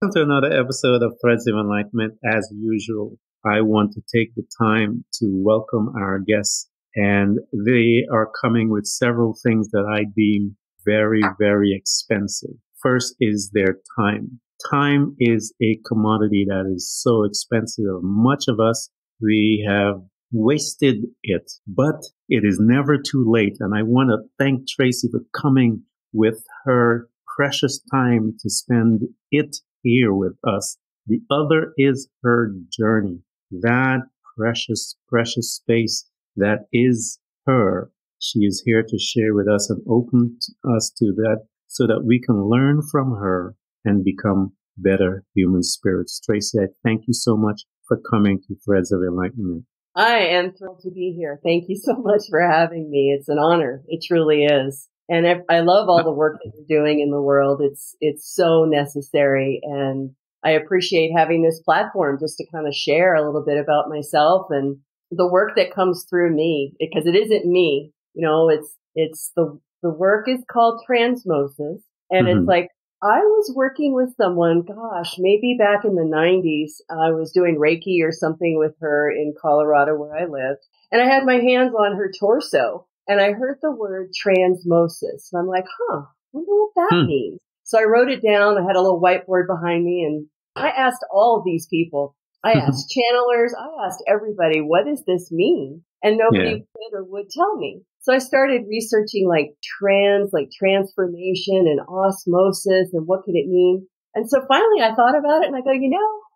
Welcome to another episode of Threads of Enlightenment. As usual, I want to take the time to welcome our guests, and they are coming with several things that I deem very, very expensive. First is their time. Time is a commodity that is so expensive. Much of us, we have wasted it, but it is never too late. And I want to thank Tracy for coming with her precious time to spend it here with us. The other is her journey, that precious, precious space that is her. She is here to share with us and open us to that so that we can learn from her and become better human spirits. Tracy, I thank you so much for coming to Threads of Enlightenment. I am thrilled to be here. Thank you so much for having me. It's an honor. It truly is. And I love all the work that you're doing in the world. It's so necessary. And I appreciate having this platform just to kind of share a little bit about myself and the work that comes through me, because it isn't me. You know, it's the work is called Transmosis. And it's like, I was working with someone, gosh, maybe back in the 90s. I was doing Reiki or something with her in Colorado where I lived. And I had my hands on her torso. And I heard the word transmosis. And I'm like, I wonder what that means. So I wrote it down. I had a little whiteboard behind me. And I asked all of these people. I asked channelers. I asked everybody, what does this mean? And nobody could or would tell me. So I started researching like transformation and osmosis and what could it mean. And so finally I thought about it and I go,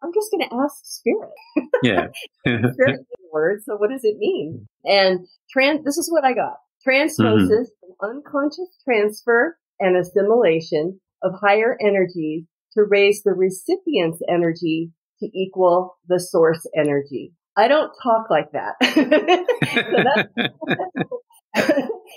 I'm just going to ask spirit. Yeah. Spirit is the word. So what does it mean? And this is what I got. Transmosis, an unconscious transfer and assimilation of higher energies to raise the recipient's energy to equal the source energy. I don't talk like that.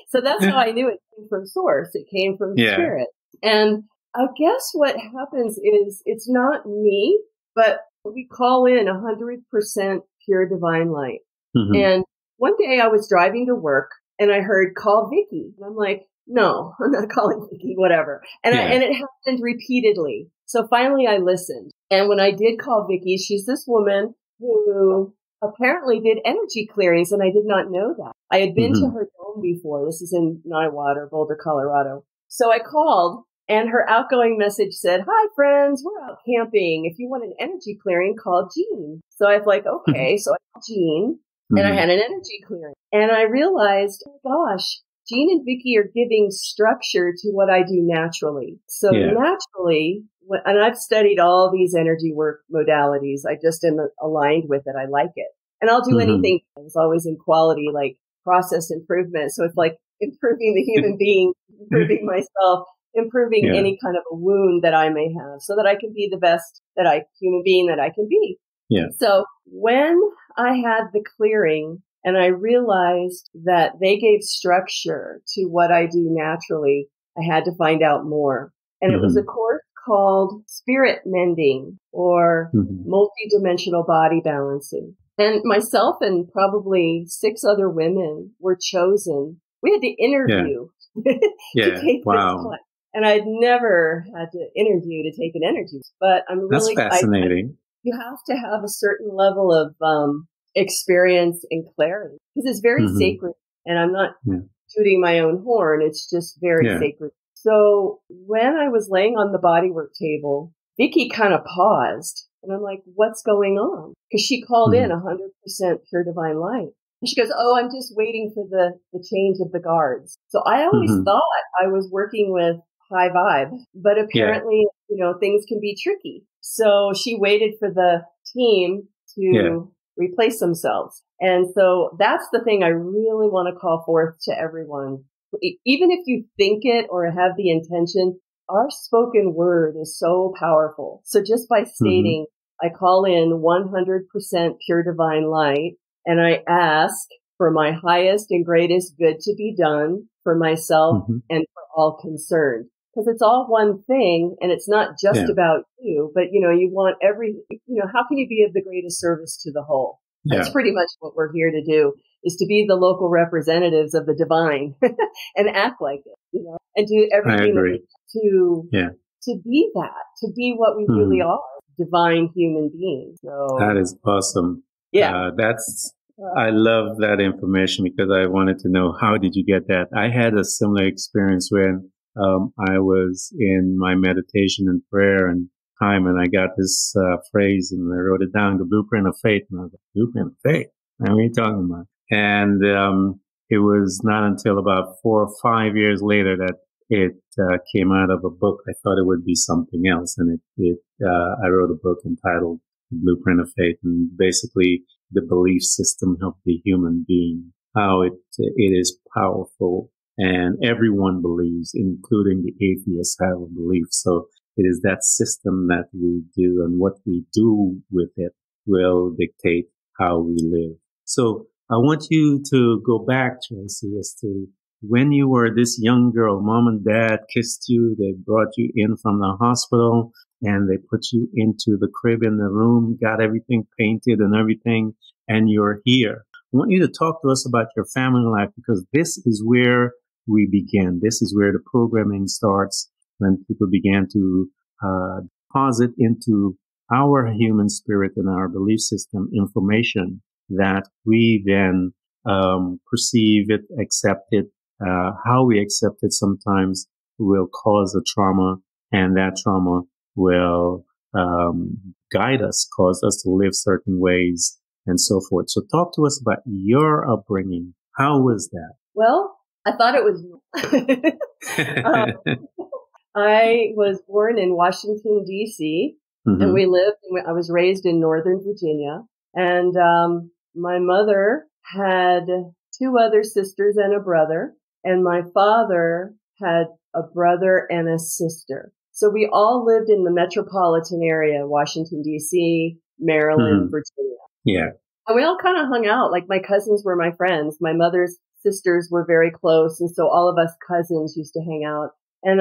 So that's how I knew it came from source. It came from spirit. And I guess what happens is it's not me, but we call in 100% pure divine light. And one day I was driving to work and I heard, call Vicky. And I'm like, no, I'm not calling Vicky, whatever. And and it happened repeatedly. So finally I listened. And when I did call Vicky, she's this woman who apparently did energy clearings, and I did not know that. I had been to her home before. This is in Niwater, Boulder, Colorado. So I called, and her outgoing message said, hi, friends, we're out camping. If you want an energy clearing, call Jean. So I was like, okay. So I called Jean, and I had an energy clearing. And I realized, oh gosh, Jean and Vicky are giving structure to what I do naturally. So naturally, and I've studied all these energy work modalities. I just am aligned with it. I like it. And I'll do anything. I was always in quality, like process improvement. So it's like improving the human being, improving myself, improving any kind of a wound that I may have so that I can be the best human being that I can be. Yeah. So when I had the clearing and I realized that they gave structure to what I do naturally, I had to find out more. And it was a course called Spirit Mending or Multidimensional Body Balancing. And myself and probably 6 other women were chosen. We had to interview to take this class. And I'd never had to interview to take an energy. But I'm really That's fascinating. You have to have a certain level of experience and clarity because it's very sacred. And I'm not tooting my own horn. It's just very sacred. So when I was laying on the bodywork table, Vicky kind of paused. And I'm like, what's going on? Because she called in 100% pure divine light. And she goes, oh, I'm just waiting for the change of the guards. So I always thought I was working with high vibe, but apparently, things can be tricky. So she waited for the team to replace themselves. And so that's the thing I really want to call forth to everyone. Even if you think it or have the intention, our spoken word is so powerful. So just by stating, I call in 100% pure divine light, and I ask for my highest and greatest good to be done for myself and for all concerned. Because it's all one thing, and it's not just about you, but, you want how can you be of the greatest service to the whole? That's pretty much what we're here to do, is to be the local representatives of the divine and act like it, and do everything to be what we really are, divine human beings. So that is awesome. Yeah. I love that information because I wanted to know, how did you get that? I had a similar experience when I was in my meditation and prayer and time, and I got this phrase and I wrote it down, the blueprint of faith. And I was like, blueprint of faith? What are you talking about? And it was not until about 4 or 5 years later that it came out of a book. I thought it would be something else, and I wrote a book entitled The Blueprint of Faith, and basically the belief system of the human being, how it is powerful, and everyone believes, including the atheists have a belief. So it is that system that we do, and what we do with it will dictate how we live. So I want you to go back, Tracy, as to when you were this young girl. Mom and dad kissed you. They brought you in from the hospital and they put you into the crib in the room, got everything painted and everything, and you're here. I want you to talk to us about your family life, because this is where we begin. This is where the programming starts, when people began to deposit into our human spirit and our belief system information that we then perceive it, accept it. How we accept it sometimes will cause a trauma, and that trauma will guide us, cause us to live certain ways, and so forth. So talk to us about your upbringing. How was that? Well, I thought it was. I was born in Washington, D.C., and I was raised in Northern Virginia. And my mother had 2 other sisters and a brother, and my father had a brother and a sister. So we all lived in the metropolitan area, Washington, D.C., Maryland, Virginia. Yeah. And we all kind of hung out. Like, my cousins were my friends. My mother's sisters were very close. And so all of us cousins used to hang out. And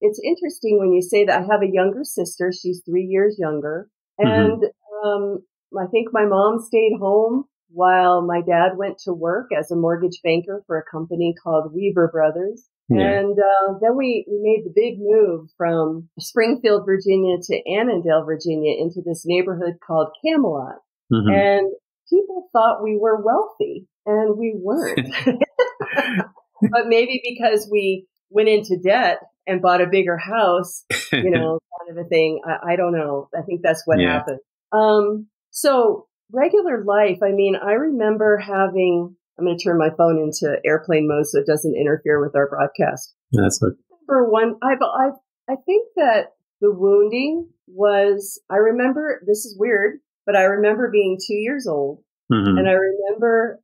it's interesting when you say that. I have a younger sister. She's 3 years younger. And I think my mom stayed home while my dad went to work as a mortgage banker for a company called Weaver Brothers. Yeah. And then we made the big move from Springfield, Virginia to Annandale, Virginia, into this neighborhood called Camelot. And people thought we were wealthy, and we weren't. But maybe because we went into debt and bought a bigger house, kind of a thing. I don't know. I think that's what happened. So regular life, I mean, I remember having, I'm going to turn my phone into airplane mode so it doesn't interfere with our broadcast. That's what. For one, I think that the wounding was, I remember, this is weird, but I remember being 2 years old. And I remember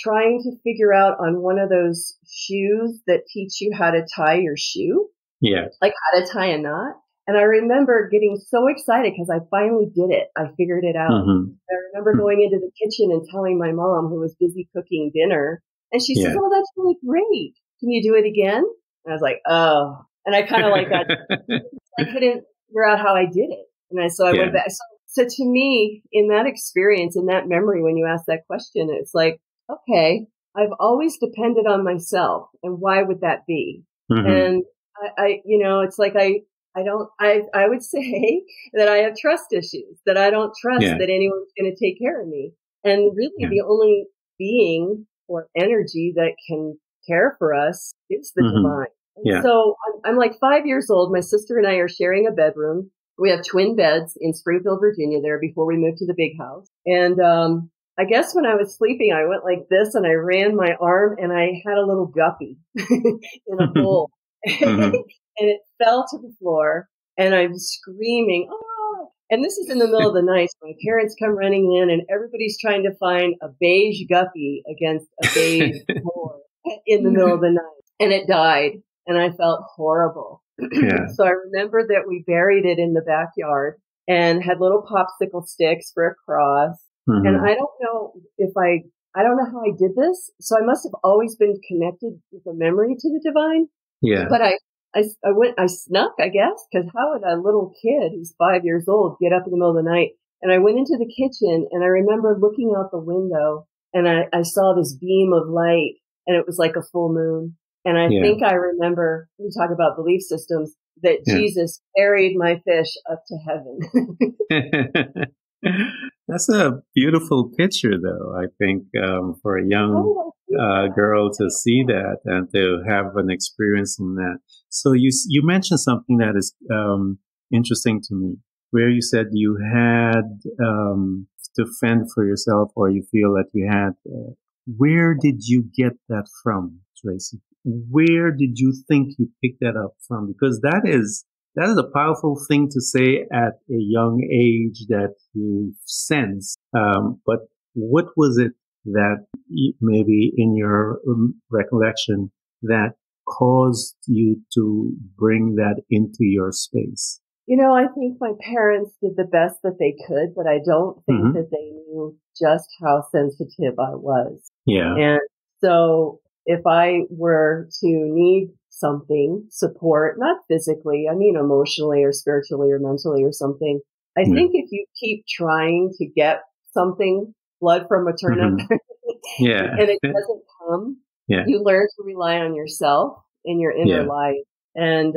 trying to figure out on one of those shoes that teach you how to tie your shoe. Yeah. Like how to tie a knot. And I remember getting so excited because I finally did it. I figured it out. I remember going into the kitchen and telling my mom, who was busy cooking dinner. And she says, "Oh, that's really great. Can you do it again?" And I was like, "Oh." And I kind of like that. I couldn't figure out how I did it. And I went back. So to me, in that experience, in that memory, when you ask that question, it's like, okay, I've always depended on myself. And why would that be? And I it's like I would say that I have trust issues, that I don't trust that anyone's going to take care of me. And really the only being or energy that can care for us is the divine. And so I'm like 5 years old. My sister and I are sharing a bedroom. We have twin beds in Springfield, Virginia there before we moved to the big house. And I guess when I was sleeping, I went like this and I ran my arm and I had a little guppy in a bowl. And it fell to the floor and I'm screaming, "Oh!" And this is in the middle of the night. So my parents come running in and everybody's trying to find a beige guppy against a beige floor in the middle of the night. And it died and I felt horrible. So I remember that we buried it in the backyard and had little popsicle sticks for a cross. And I don't know I don't know how I did this. So I must have always been connected with a memory to the divine. Yeah. But I snuck, I guess, because how would a little kid who's 5 years old get up in the middle of the night? And I went into the kitchen and I remember looking out the window and I saw this beam of light and it was like a full moon. And I think I remember, we talk about belief systems, that Jesus carried my fish up to heaven. That's a beautiful picture, though, I think, for a young girl to see that and to have an experience in that. So you mentioned something that is interesting to me, where you said you had to fend for yourself, or you feel that you had. Where did you get that from, Tracy? Where did you think you picked that up from? Because that is a powerful thing to say at a young age that you sense. But what was it that maybe in your recollection that caused you to bring that into your space? You know, I think my parents did the best that they could, but I don't think that they knew just how sensitive I was. Yeah. And so if I were to need something, support, not physically, I mean emotionally or spiritually or mentally or something, I think if you keep trying to get something, blood from a turnip, and it doesn't come, you learn to rely on yourself in your inner life. And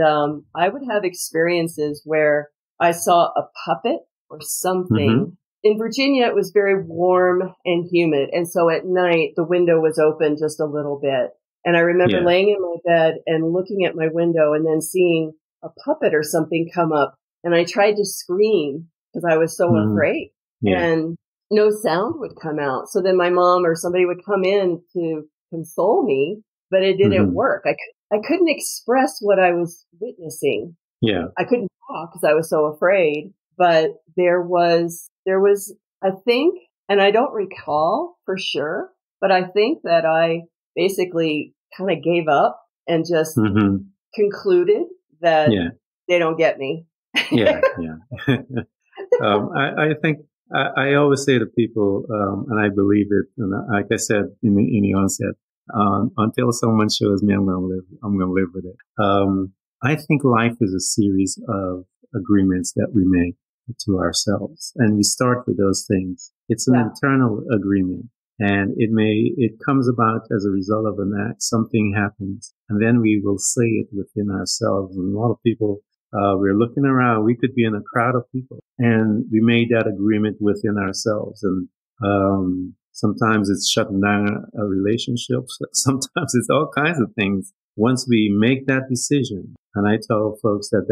I would have experiences where I saw a puppet or something. In Virginia, it was very warm and humid. And so at night, the window was open just a little bit. And I remember laying in my bed and looking at my window and then seeing a puppet or something come up. And I tried to scream because I was so afraid. And no sound would come out. So then my mom or somebody would come in to console me, but it didn't work. I couldn't express what I was witnessing. I couldn't talk because I was so afraid. But there was, I think, and I don't recall for sure, but I think that I basically kind of gave up and just concluded that they don't get me. I think I always say to people, and I believe it, and like I said in the onset, until someone shows me, I'm going to live with it. I think life is a series of agreements that we make to ourselves, and we start with those things. It's an internal agreement, and it comes about as a result of an act. Something happens, and then we will say it within ourselves. And a lot of people, we're looking around. We could be in a crowd of people, and we made that agreement within ourselves. And sometimes it's shutting down a relationship. Sometimes it's all kinds of things. Once we make that decision, and I tell folks that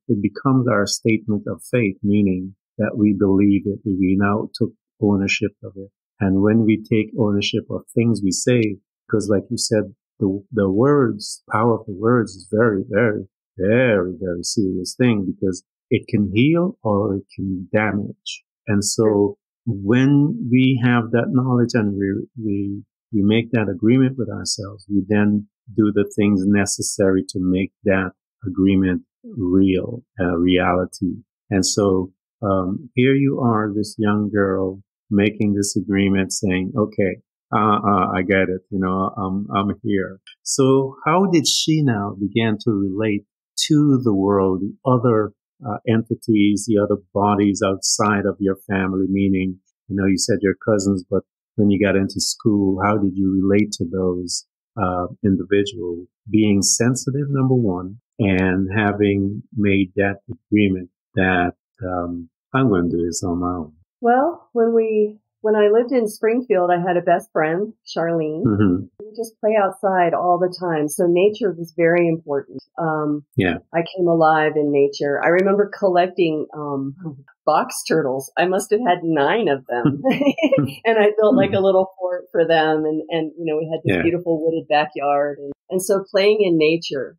it becomes our statement of faith, meaning that we believe it. We now took ownership of it. And when we take ownership of things we say, because like you said, the words, power of the words is very, very, very, very serious thing, because it can heal or it can damage. And so when we have that knowledge and we make that agreement with ourselves, we then do the things necessary to make that agreement real, reality. And so, here you are, this young girl making this agreement saying, okay, I get it. I'm here. So how did she now begin to relate to the world, the other entities, the other bodies outside of your family? Meaning, you said your cousins, but when you got into school, how did you relate to those individual? Being sensitive, number one, and having made that agreement that I'm going to do this on my own. Well, when I lived in Springfield, I had a best friend, Charlene. We would just play outside all the time. So nature was very important. I came alive in nature. I remember collecting box turtles. I must have had 9 of them. And I built like a little fort for them. And we had this beautiful wooded backyard. And so playing in nature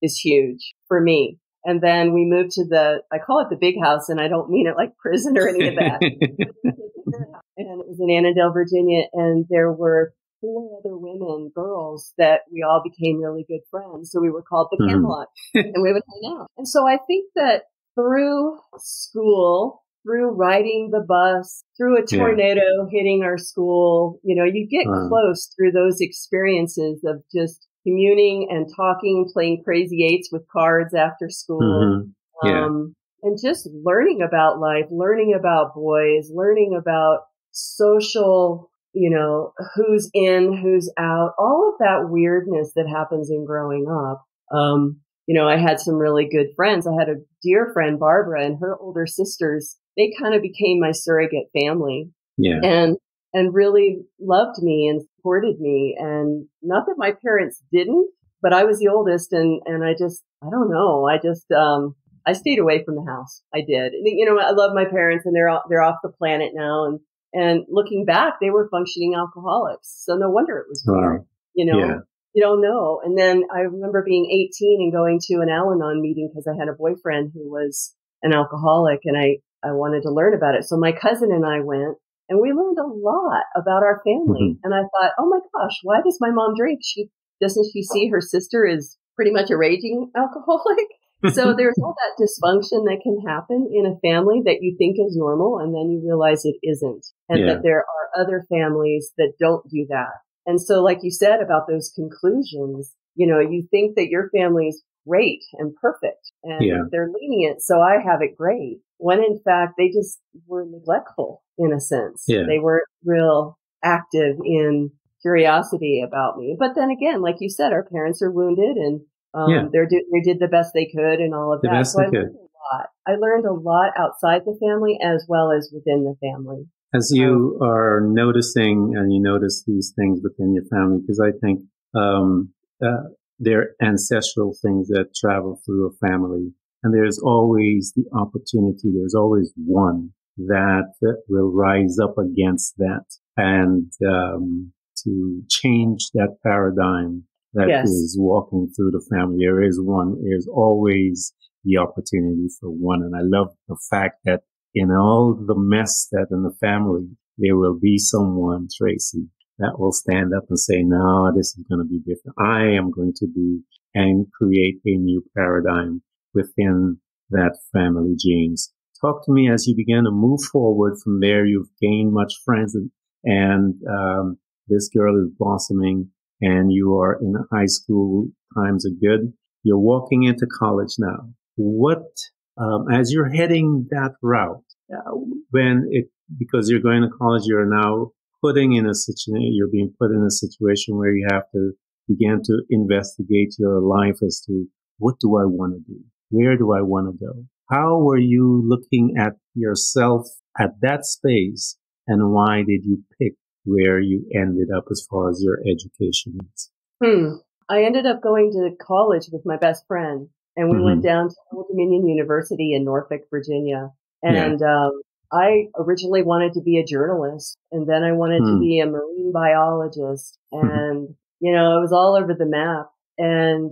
is huge for me. And then we moved to I call it the big house, and I don't mean it like prison or any of that. And it was in Annandale, Virginia, and there were 4 other women, girls, that we all became really good friends. So we were called the Camelot, and we would hang out. And so I think that through school, through riding the bus, through a tornado hitting our school, you get close through those experiences of just communing and talking, playing crazy eights with cards after school, and just learning about life, learning about boys, learning about social, who's in, who's out, all of that weirdness that happens in growing up. I had some really good friends. I had a dear friend, Barbara, and her older sisters. They kind of became my surrogate family. Yeah. And really loved me and supported me. And not that my parents didn't, but I was the oldest, and I don't know. I stayed away from the house. I did. I love my parents, and they're off the planet now. And looking back, they were functioning alcoholics. So no wonder it was weird. Yeah. You don't know. And then I remember being 18 and going to an Al-Anon meeting because I had a boyfriend who was an alcoholic, and I wanted to learn about it. So my cousin and I went, and we learned a lot about our family. And I thought, oh my gosh, why does my mom drink? Doesn't she see her sister is pretty much a raging alcoholic? So there's all that dysfunction that can happen in a family that you think is normal, and then you realize it isn't. And that there are other families that don't do that. And so like you said about those conclusions, you think that your family's great and perfect and they're lenient, so I have it great. When in fact, they just were neglectful in a sense. Yeah. They weren't real active in curiosity about me. But then again, like you said, our parents are wounded, and they did the best they could and all of that. So I learned a lot. I learned a lot outside the family as well as within the family. As you are noticing, and you notice these things within your family, because I think they're ancestral things that travel through a family. And there's always the opportunity, there's always one that will rise up against that and to change that paradigm that is walking through the family. There's always the opportunity for one. And I love the fact that in all the mess that in the family, there will be someone, Tracy, that will stand up and say, no, this is going to be different. I am going to be and create a new paradigm within that family genes. Talk to me as you begin to move forward from there. You've gained much friends, and this girl is blossoming, and you are in high school. Times are good. You're walking into college now. What, as you're heading that route, because you're going to college, you're now you're being put in a situation where you have to begin to investigate your life as to what do I want to do? Where do I want to go? How were you looking at yourself at that space, and why did you pick where you ended up as far as your education is? I ended up going to college with my best friend, and we went down to Old Dominion University in Norfolk, Virginia. And I originally wanted to be a journalist, and then I wanted to be a marine biologist. And, it was all over the map. And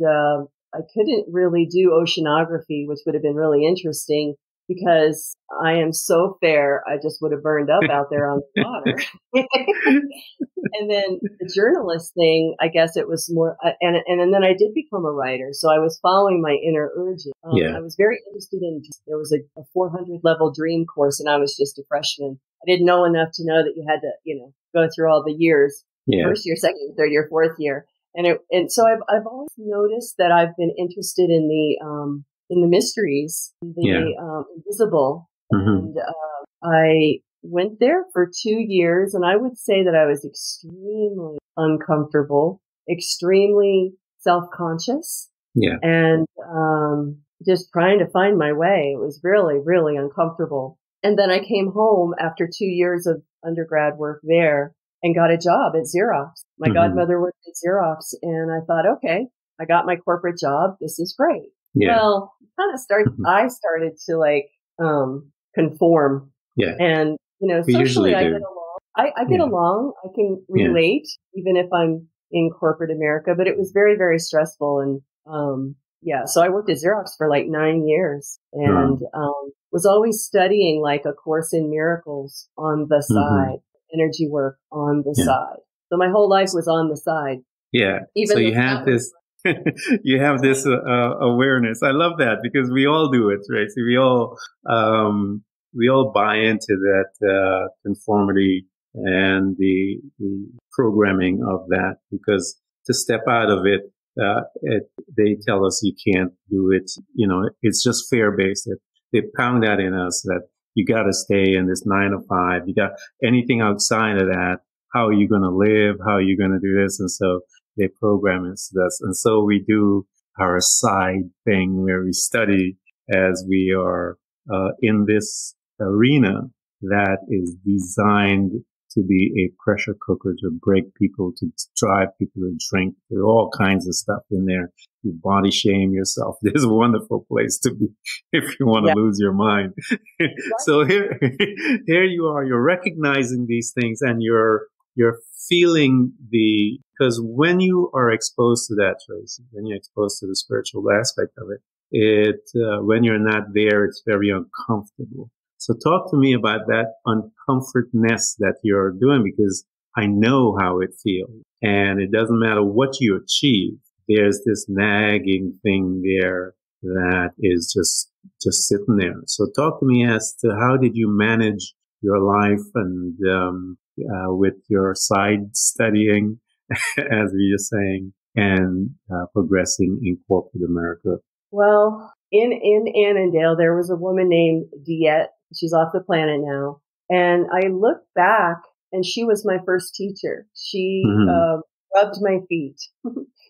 I couldn't really do oceanography, which would have been really interesting because I am so fair. I just would have burned up out there on the water. And then the journalist thing, I guess it was more, and then I did become a writer. So I was following my inner urges. I was very interested there was a 400 level dream course, and I was just a freshman. I didn't know enough to know that you had to, go through all the years, first year, second year, third year, fourth year. And so I've always noticed that I've been interested in the mysteries, the invisible. And I went there for 2 years, and I would say that I was extremely uncomfortable, extremely self-conscious, and just trying to find my way. It was really, really uncomfortable. And then I came home after 2 years of undergrad work there and got a job at Xerox. My godmother worked at Xerox, and I thought, okay, I got my corporate job. This is great. Well, I started to conform. And, socially I get along. I get along. I can relate even if I'm in corporate America, but it was very, very stressful. And, so I worked at Xerox for 9 years and, was always studying a Course in Miracles on the side, energy work on the side. So my whole life was on the side. Yeah. So you have this, you have this awareness. I love that because we all do it, Tracy. We all buy into that conformity and the programming of that, because to step out of it, they tell us you can't do it. It's just fear-based. They pound that in us that you got to stay in this 9 to 5. You got anything outside of that. How are you going to live? How are you going to do this? And so they program us. And so we do our side thing where we study as we are in this arena that is designed to be a pressure cooker to break people, to drive people to drink. There's all kinds of stuff in there. You body shame yourself. There's a wonderful place to be if you want to lose your mind. So here you are. You're recognizing these things, and you're feeling because when you are exposed to that, Tracy, when you're exposed to the spiritual aspect of it, when you're not there, it's very uncomfortable. So talk to me about that uncomfortness that you're doing, because I know how it feels. And it doesn't matter what you achieve. There's this nagging thing there that is just sitting there. So talk to me as to how did you manage your life and with your side studying, as we are saying, and progressing in corporate America? Well, in Annandale, there was a woman named Diet. She's off the planet now. And I look back, and she was my first teacher. She rubbed my feet.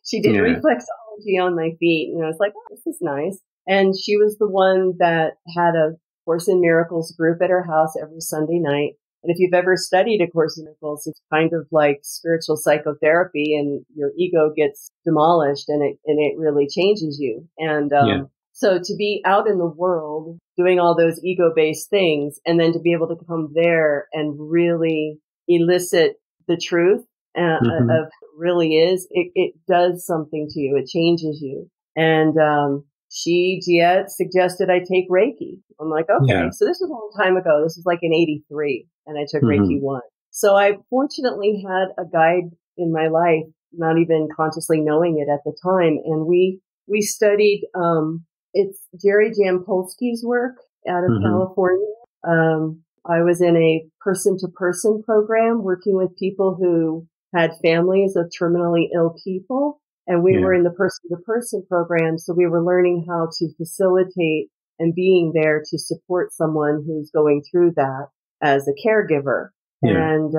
She did reflexology on my feet. And I was like, oh, this is nice. And she was the one that had a Course in Miracles group at her house every Sunday night. And if you've ever studied A Course in Miracles, it's kind of like spiritual psychotherapy, and your ego gets demolished, and it really changes you. And so to be out in the world doing all those ego-based things, and then to be able to come there and really elicit the truth of what really is, it does something to you. It changes you. And Diet suggested I take Reiki. I'm like, okay. So this was a long time ago. This was like in 83, and I took Reiki 1. So I fortunately had a guide in my life, not even consciously knowing it at the time. And we studied, it's Jerry Jampolsky's work out of California. I was in a person-to-person program working with people who had families of terminally ill people. And we were in the person-to-person program, so we were learning how to facilitate and being there to support someone who's going through that as a caregiver. Yeah. And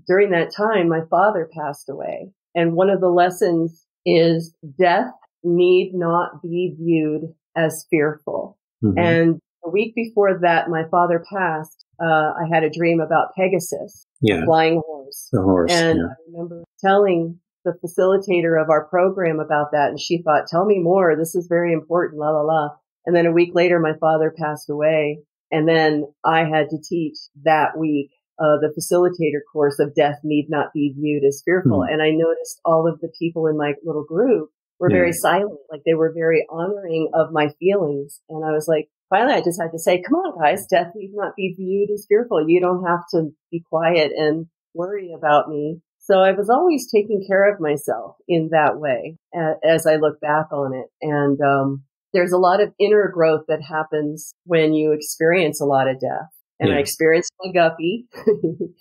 during that time, my father passed away. And one of the lessons is death need not be viewed as fearful. And a week before that, my father passed, I had a dream about Pegasus, a flying horse. The horse. And I remember telling the facilitator of our program about that. And she thought, tell me more. This is very important, la, la, la. And then a week later, my father passed away. And then I had to teach that week the facilitator course of death need not be viewed as fearful. And I noticed all of the people in my little group were very silent. Like they were very honoring of my feelings. And I was like, finally, I just had to say, come on, guys, death need not be viewed as fearful. You don't have to be quiet and worry about me. So I was always taking care of myself in that way as I look back on it. And there's a lot of inner growth that happens when you experience a lot of death. And I experienced my guppy.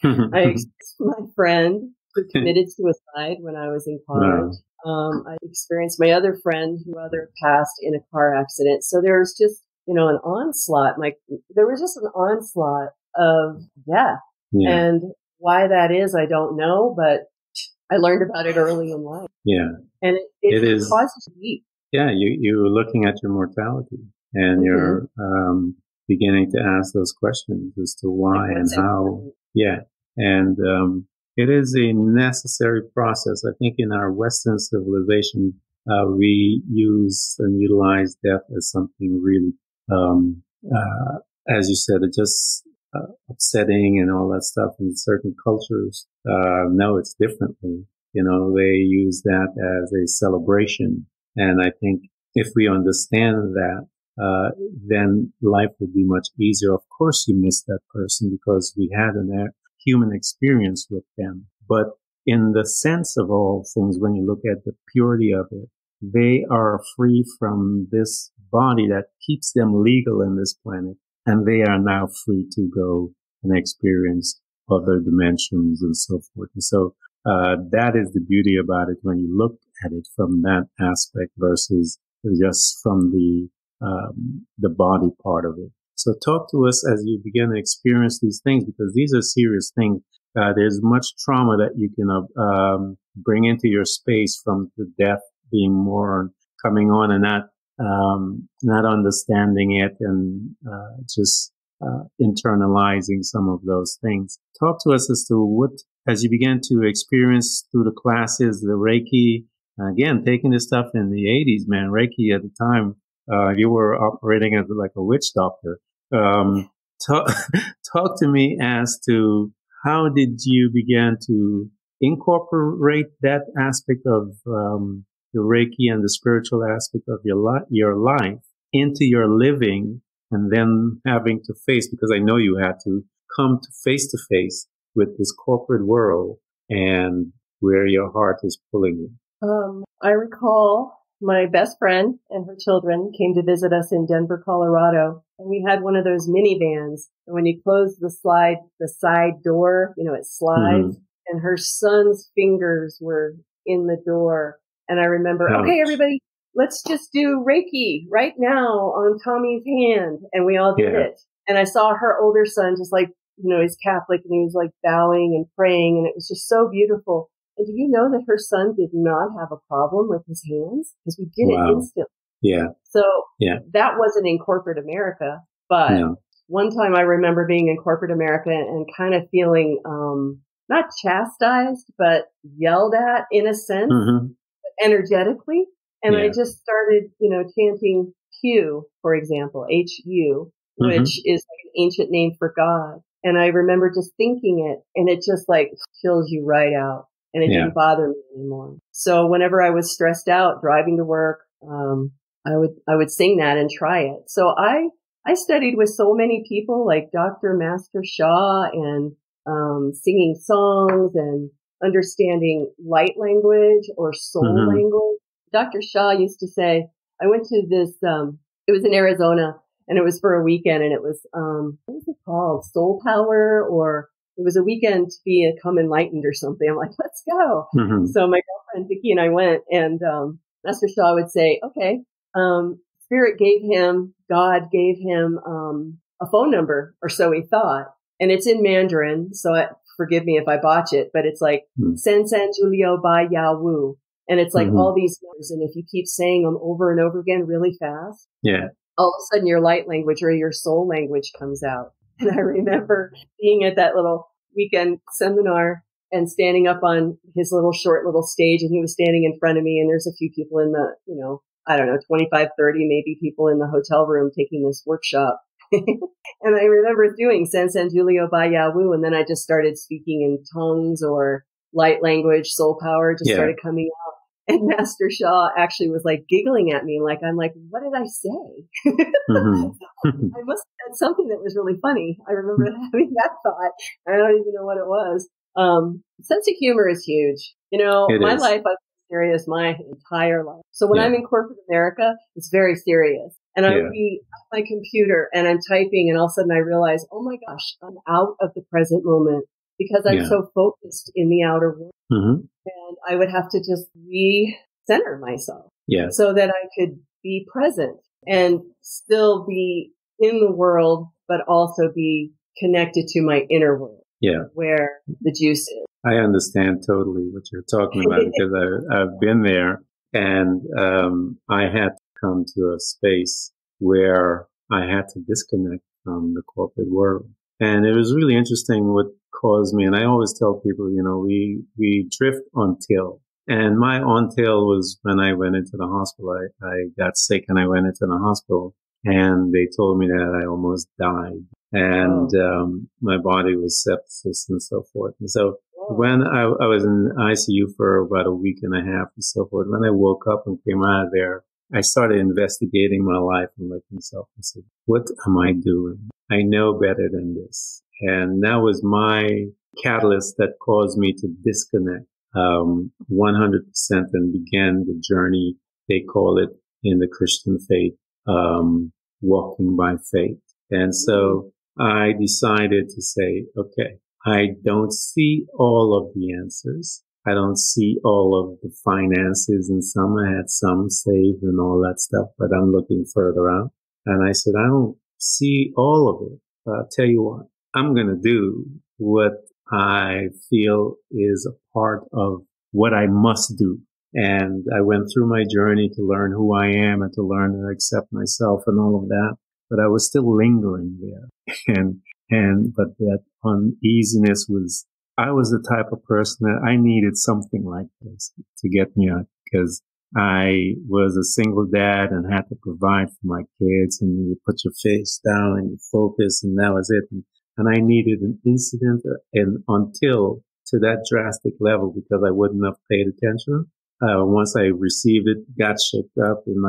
I experienced my friend who committed suicide when I was in college. I experienced my other friend who passed in a car accident. So there's just, an onslaught. There was just an onslaught of death. And why that is, I don't know, but I learned about it early in life. And it causes you to weep. You're looking at your mortality, and you're beginning to ask those questions as to why and how. And it is a necessary process. I think in our Western civilization, we use and utilize death as something really, as you said, it just upsetting and all that stuff. In certain cultures, no, it's differently. They use that as a celebration. And I think if we understand that, then life would be much easier. Of course, you miss that person because we had a human experience with them. But in the sense of all things, when you look at the purity of it, they are free from this body that keeps them legal in this planet. And they are now free to go and experience other dimensions and so forth. And so that is the beauty about it when you look at it from that aspect versus just from the body part of it. So talk to us as you begin to experience these things, because these are serious things. There's much trauma that you can bring into your space from the death being more coming on and not understanding it and just internalizing some of those things. Talk to us as to what, as you began to experience through the classes, the Reiki, again, taking this stuff in the 80s, man, Reiki at the time, you were operating as like a witch doctor. Talk to me as to how did you begin to incorporate that aspect of the Reiki and the spiritual aspect of your life into your living, and then having to face, because I know you had to come to face with this corporate world and where your heart is pulling you. I recall my best friend and her children came to visit us in Denver, Colorado, and we had one of those minivans. And when you close the side door, it slides, and her son's fingers were in the door. And I remember, okay, everybody, let's just do Reiki right now on Tommy's hand. And we all did it. And I saw her older son just like, he's Catholic, and he was like bowing and praying, and it was just so beautiful. And do you know that her son did not have a problem with his hands? Because we did it instantly. Yeah. So that wasn't in corporate America. But one time I remember being in corporate America and kind of feeling not chastised, but yelled at in a sense, energetically. And I just started, chanting Q, for example, H-U, which is like an ancient name for God. And I remember just thinking it, and it just like chills you right out. And it didn't bother me anymore. So whenever I was stressed out driving to work, I would sing that and try it. So I studied with so many people like Dr. Master Shah, and singing songs and understanding light language or soul language. Dr. Shah used to say, I went to this, it was in Arizona, and it was for a weekend, and it was, what was it called? Soul Power, or it was a weekend to become enlightened or something. I'm like, let's go. So my girlfriend Vicky and I went, and Master Shah would say, okay, Spirit gave him, God gave him a phone number, or so he thought. And it's in Mandarin, so forgive me if I botch it, but it's like Sen San Julio Ba Ya Wu. And it's like all these numbers, and if you keep saying them over and over again really fast, all of a sudden your light language or your soul language comes out. And I remember being at that little weekend seminar and standing up on his short little stage, and he was standing in front of me, and there's a few people in the, I don't know, 25, 30 maybe people in the hotel room taking this workshop. And I remember doing San San Julio Ba Ya Wu, and then I just started speaking in tongues or light language, soul power just started coming out. And Master Shah actually was like giggling at me, I'm like, what did I say? I must have said something that was really funny. I remember having that thought. I don't even know what it was. Sense of humor is huge. My life, I've been serious my entire life. So when I'm in corporate America, it's very serious. And I would be at my computer and I'm typing, and all of a sudden I realize, oh my gosh, I'm out of the present moment because I'm so focused in the outer world. And I would have to just recenter myself so that I could be present and still be in the world, but also be connected to my inner world where the juice is. I understand totally what you're talking about because I've been there, and I had to come to a space where I had to disconnect from the corporate world. And it was really interesting what caused me. And I always tell people, we drift until. And my until was when I went into the hospital. I got sick and I went into the hospital, and they told me that I almost died. And my body was sepsis and so forth. And so when I was in ICU for about a week and a half and so forth, when I woke up and came out of there, I started investigating my life and looking at myself and said, what am I doing? I know better than this. And that was my catalyst that caused me to disconnect 100% and began the journey, they call it in the Christian faith, walking by faith. And so I decided to say, okay, I don't see all of the answers. I don't see all of the finances, and I had some saved and all that stuff, but I'm looking further out. And I said, I don't see all of it. But I'll tell you what, I'm going to do what I feel is a part of what I must do. And I went through my journey to learn who I am and to learn to accept myself and all of that. But I was still lingering there. But that uneasiness I was the type of person that I needed something like this to get me out, because I was a single dad and had to provide for my kids, and you put your face down and you focus, and that was it. And I needed an incident until to that drastic level, because I wouldn't have paid attention. Once I received it, got shaped up in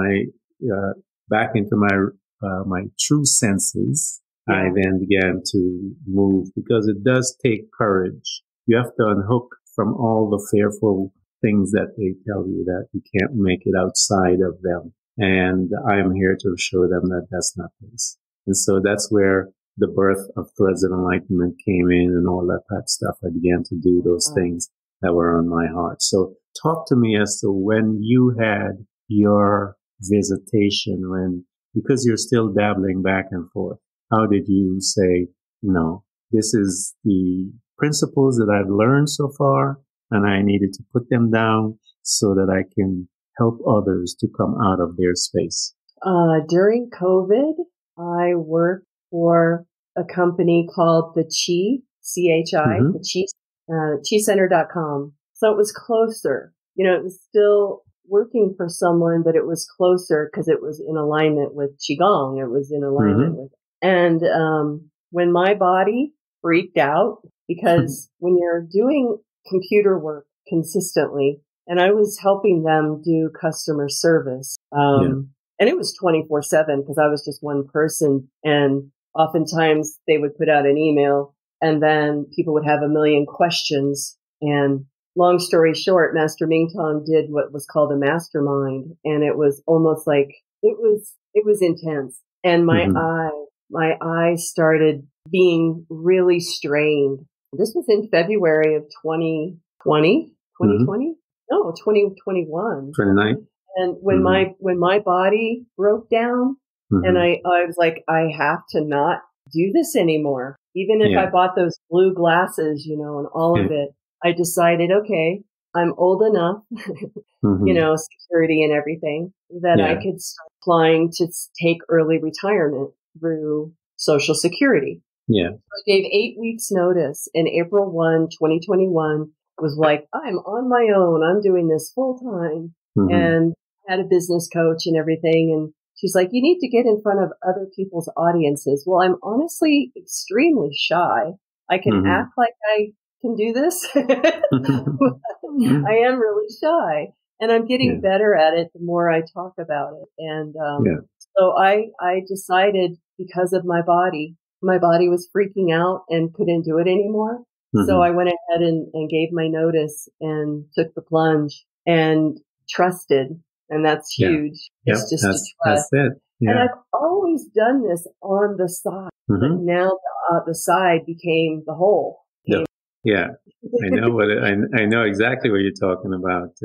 back into my true senses, I then began to move, because it does take courage. You have to unhook from all the fearful things that they tell you that you can't make it outside of them. And I am here to show them that that's not the case. And so that's where the birth of Threads of Enlightenment came in, and all that type of stuff. I began to do those things that were on my heart. So talk to me as to when you had your visitation, because you're still dabbling back and forth. How did you say, no, this is the principles that I've learned so far, and I needed to put them down so that I can help others to come out of their space? During COVID, I worked for a company called the Chi, CHI, the ChiCenter.com. So it was closer. It was still working for someone, but it was closer because it was in alignment with Qigong. It was in alignment with, and when my body freaked out, because when you're doing computer work consistently, and I was helping them do customer service, and it was 24/7 because I was just one person, and oftentimes they would put out an email and then people would have a million questions. And long story short, Master Mingtong did what was called a mastermind, and it was almost like it was intense. And my eye started being really strained. This was in February of 2020. No, 2021. 29. And when my body broke down, and I was like, I have to not do this anymore. Even if I bought those blue glasses, and all of it, I decided, okay, I'm old enough, security and everything, that I could start applying to take early retirement through Social Security. Yeah. So I gave 8 weeks notice, and April 1, 2021 was like, I'm on my own. I'm doing this full time, and had a business coach and everything. And she's like, you need to get in front of other people's audiences. Well, I'm honestly extremely shy. I can act like I can do this. I am really shy, and I'm getting better at it the more I talk about it. And so I decided, because of my body was freaking out and couldn't do it anymore. So I went ahead and gave my notice and took the plunge and trusted. And that's huge. It's just to trust. That's it. Yeah. And I've always done this on the side, but now the side became the whole. Yeah, I know I know exactly what you're talking about.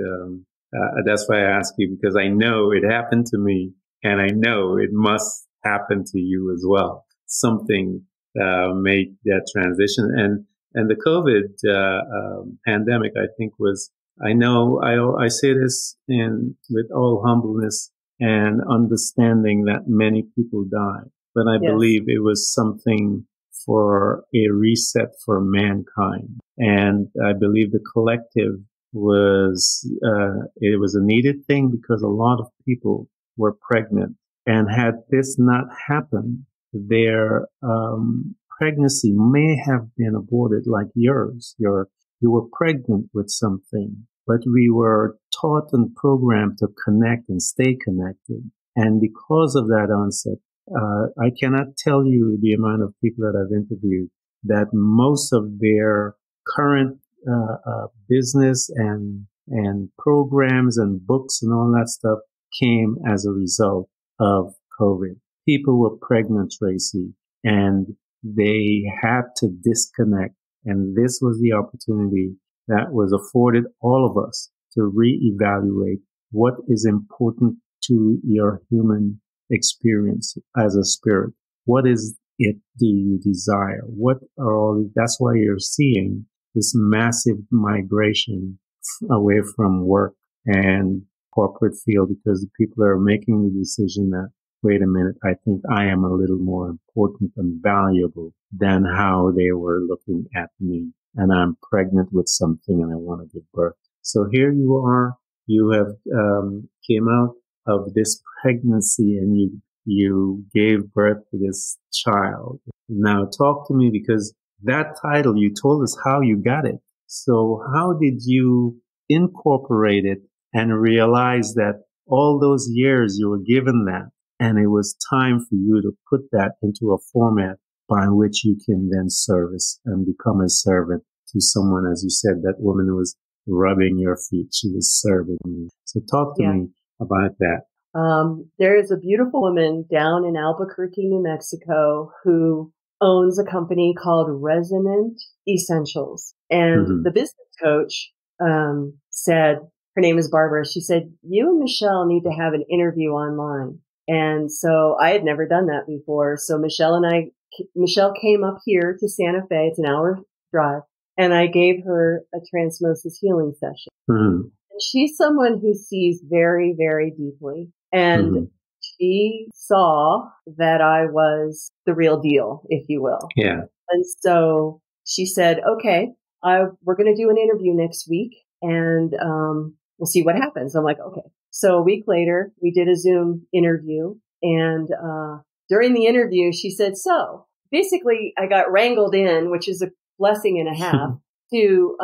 That's why I ask you, because I know it happened to me, and I know it must happen to you as well. Something made that transition, and the COVID pandemic, I think, was. I know I say this with all humbleness and understanding that many people died, but I believe it was something for a reset for mankind. And I believe the collective it was a needed thing, because a lot of people were pregnant, and had this not happened, their pregnancy may have been aborted, like yours. You were pregnant with something, but we were taught and programmed to connect and stay connected. And because of that onset, I cannot tell you the amount of people that I've interviewed that most of their current business and programs and books and all that stuff came as a result of COVID. People were pregnant, Tracy, and they had to disconnect. And this was the opportunity that was afforded all of us to reevaluate what is important to your human experience as a spirit. What is it do you desire? What are all? That's why you're seeing this massive migration away from work and corporate field, because the people are making the decision that, wait a minute, I think I am a little more important and valuable than how they were looking at me. And I'm pregnant with something and I want to give birth. So here you are, you have came out of this pregnancy and you gave birth to this child. Now talk to me, because that title, you told us how you got it. So how did you incorporate it and realize that all those years you were given that, and it was time for you to put that into a format by which you can then service and become a servant to someone? As you said, that woman was rubbing your feet. She was serving you. So talk to me about that. There is a beautiful woman down in Albuquerque, New Mexico, who owns a company called Resonant Essentials. And the business coach said, her name is Barbara. She said, you and Michelle need to have an interview online. And so I had never done that before. So Michelle came up here to Santa Fe. It's an hour drive. And I gave her a Transmosis healing session. And she's someone who sees very, very deeply. And she saw that I was the real deal, if you will. Yeah. And so she said, okay, we're going to do an interview next week and we'll see what happens. I'm like, okay. So a week later, we did a Zoom interview. And during the interview, she said, so basically I got wrangled in, which is a blessing and a half, to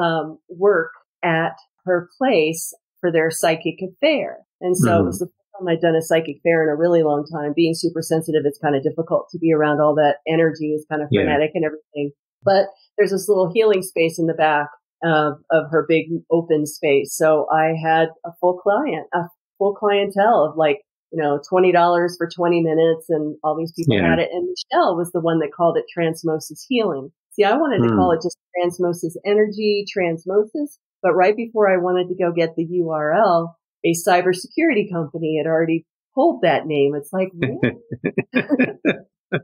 work at her place for their psychic affair. And so it was the first time I'd done a psychic fair in a really long time. Being super sensitive, it's kind of difficult to be around all that energy. It's kind of frenetic and everything. But there's this little healing space in the back of her big open space. So I had a full clientele of like, $20 for 20 minutes, and all these people had it. And Michelle was the one that called it Transmosis Healing. See, I wanted to call it just Transmosis Energy, Transmosis. But right before I wanted to go get the URL, a cybersecurity company had already pulled that name. It's like, really?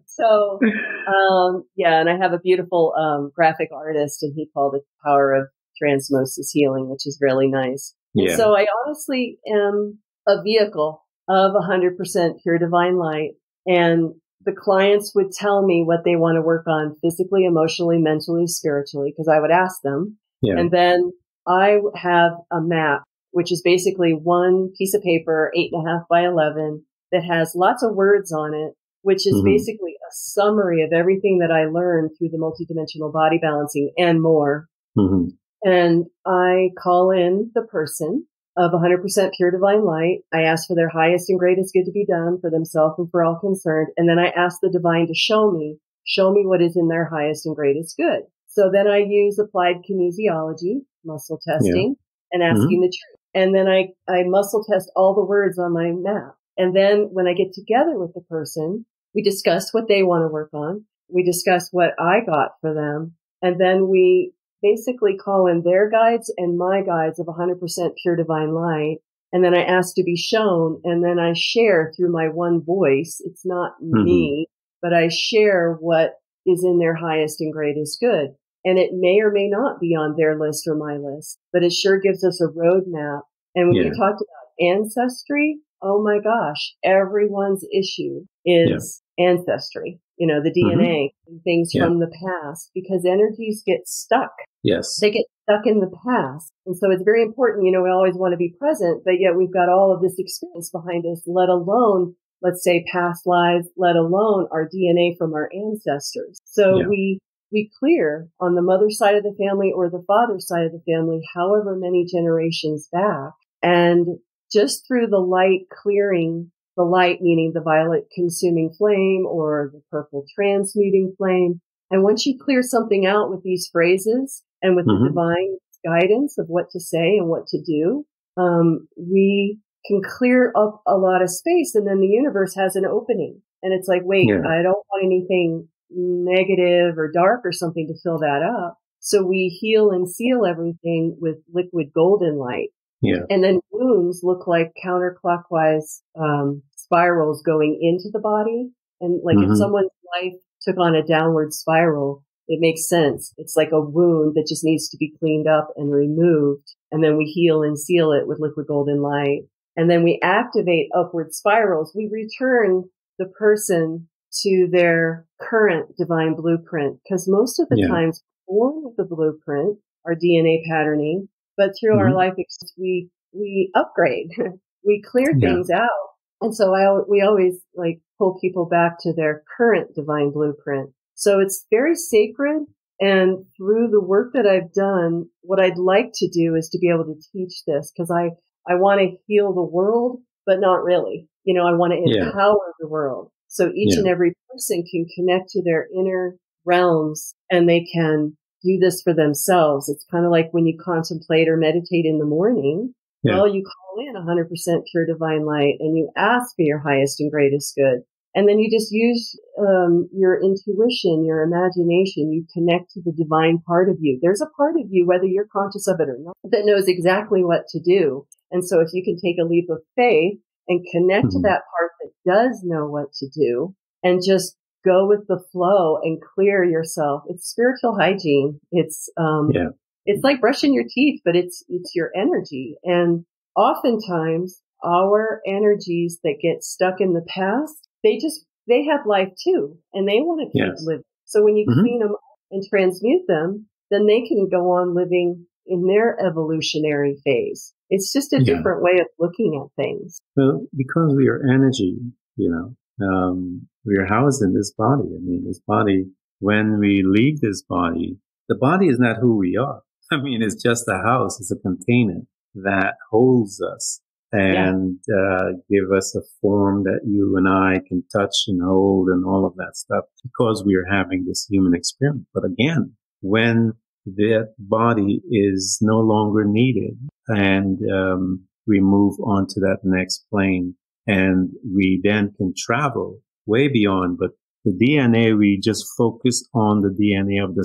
So, and I have a beautiful graphic artist, and he called it Power of Transmosis Healing, which is really nice. And so I honestly am a vehicle of 100% pure divine light. And the clients would tell me what they want to work on physically, emotionally, mentally, spiritually, because I would ask them. Yeah. And then I have a map, which is basically one piece of paper, 8.5 by 11, that has lots of words on it, which is basically a summary of everything that I learned through the multidimensional body balancing and more. And I call in the person of 100% pure divine light. I ask for their highest and greatest good to be done for themselves and for all concerned. And then I ask the divine to show me what is in their highest and greatest good. So then I use applied kinesiology, muscle testing, and asking the truth. And then I muscle test all the words on my map. And then when I get together with the person, we discuss what they want to work on. We discuss what I got for them. And then we basically call in their guides and my guides of 100% pure divine light. And then I ask to be shown. And then I share through my one voice. It's not me, but I share what is in their highest and greatest good. And it may or may not be on their list or my list, but it sure gives us a roadmap. And when you talked about ancestry, oh my gosh, everyone's issue is ancestry, the DNA, things from the past, because energies get stuck. Yes. They get stuck in the past. And so it's very important, we always want to be present, but yet we've got all of this experience behind us, let alone, let's say, past lives, let alone our DNA from our ancestors. So we clear on the mother side of the family or the father side of the family, however many generations back. And just through the light clearing, the light meaning the violet consuming flame or the purple transmuting flame. And once you clear something out with these phrases and with the divine guidance of what to say and what to do, we can clear up a lot of space. And then the universe has an opening. And it's like, wait, I don't want anything negative or dark or something to fill that up. So we heal and seal everything with liquid golden light. Yeah. And then wounds look like counterclockwise spirals going into the body. And like if someone's life took on a downward spiral, it makes sense. It's like a wound that just needs to be cleaned up and removed. And then we heal and seal it with liquid golden light. And then we activate upward spirals. We return the person to their current divine blueprint. Because most of the times we're born with the blueprint, our DNA patterning, but through our life experience, we upgrade. We clear things out. And so we always like pull people back to their current divine blueprint. So it's very sacred. And through the work that I've done, what I'd like to do is to be able to teach this, because I want to heal the world, but not really. You know, I want to empower the world. So each and every person can connect to their inner realms and they can do this for themselves. It's kind of like when you contemplate or meditate in the morning. Well, you call in 100% pure divine light and you ask for your highest and greatest good. And then you just use your intuition, your imagination. You connect to the divine part of you. There's a part of you, whether you're conscious of it or not, that knows exactly what to do. And so if you can take a leap of faith and connect to that part that does know what to do and just go with the flow and clear yourself. It's spiritual hygiene. It's like brushing your teeth, but it's your energy. And oftentimes our energies that get stuck in the past, they have life too, and they want to keep living. So when you clean them up and transmute them, then they can go on living in their evolutionary phase. It's just a different way of looking at things. Well, because we are energy, we are housed in this body. I mean, this body, when we leave this body, the body is not who we are. I mean, it's just a house. It's a container that holds us and give us a form that you and I can touch and hold and all of that stuff because we are having this human experience. But again, when that body is no longer needed and we move on to that next plane and we then can travel way beyond, but the DNA, we just focus on the DNA of the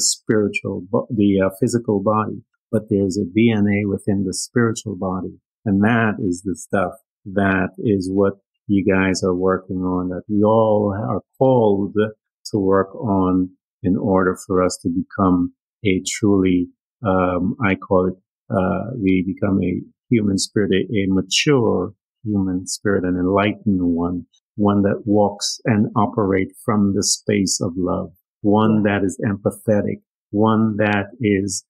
physical body, but there's a DNA within the spiritual body. And that is the stuff that is what you guys are working on, that we all are called to work on in order for us to become a truly, I call it, we become a human spirit, a mature human spirit, an enlightened one that walks and operates from the space of love, one that is empathetic, one that is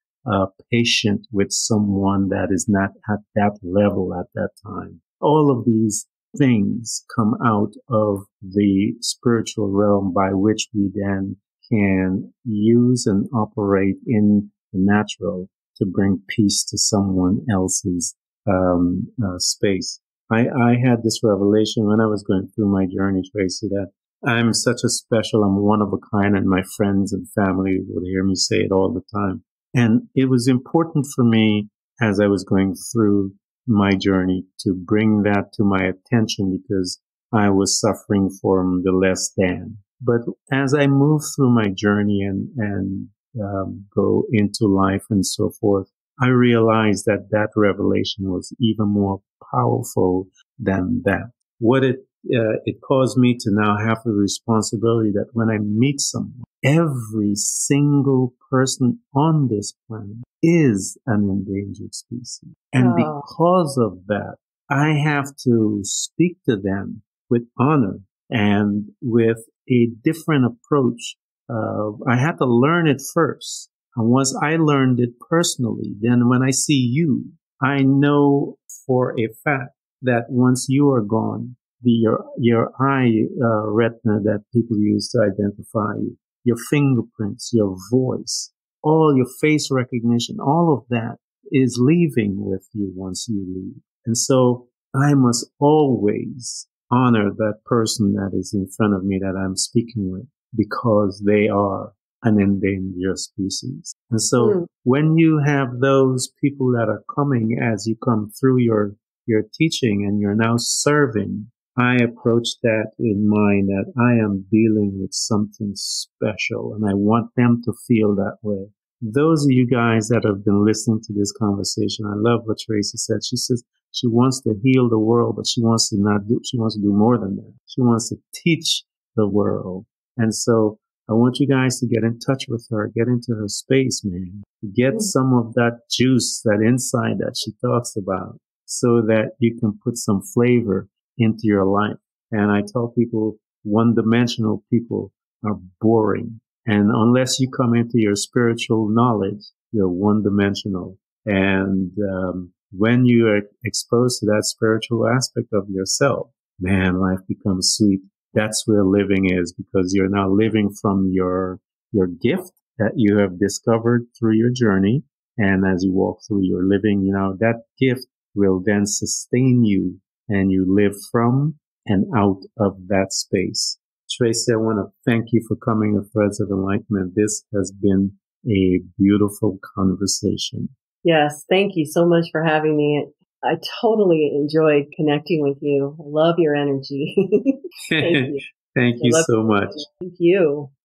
patient with someone that is not at that level at that time. All of these things come out of the spiritual realm by which we then can use and operate in the natural to bring peace to someone else's space. I had this revelation when I was going through my journey, Tracy, that I'm one of a kind, and my friends and family would hear me say it all the time. And it was important for me as I was going through my journey to bring that to my attention because I was suffering from the less than. But as I move through my journey and go into life and so forth, I realized that revelation was even more powerful than that. What it caused me to now have the responsibility that when I meet someone, every single person on this planet is an endangered species. And because of that, I have to speak to them with honor and with a different approach. I had to learn it first. And once I learned it personally, then when I see you, I know for a fact that once you are gone, your eye retina that people use to identify you, your fingerprints, your voice, all your face recognition, all of that is leaving with you once you leave. And so I must always honor that person that is in front of me that I'm speaking with because they are an endangered species. And so when you have those people that are coming as you come through your teaching and you're now serving, I approach that in mind that I am dealing with something special and I want them to feel that way. Those of you guys that have been listening to this conversation, I love what Tracy said. She says she wants to heal the world, but she wants to do more than that. She wants to teach the world. And so I want you guys to get in touch with her, get into her space, man. Get some of that juice, that insight that she talks about, so that you can put some flavor into your life. And I tell people, one-dimensional people are boring. And unless you come into your spiritual knowledge, you're one-dimensional. And when you are exposed to that spiritual aspect of yourself, man, life becomes sweet. That's where living is, because you're now living from your gift that you have discovered through your journey. And as you walk through your living, that gift will then sustain you, and you live from and out of that space. Tracy, I want to thank you for coming to Threads of Enlightenment. This has been a beautiful conversation. Yes, thank you so much for having me. I totally enjoyed connecting with you. I love your energy. Thank you. Thank you so much. Thank you.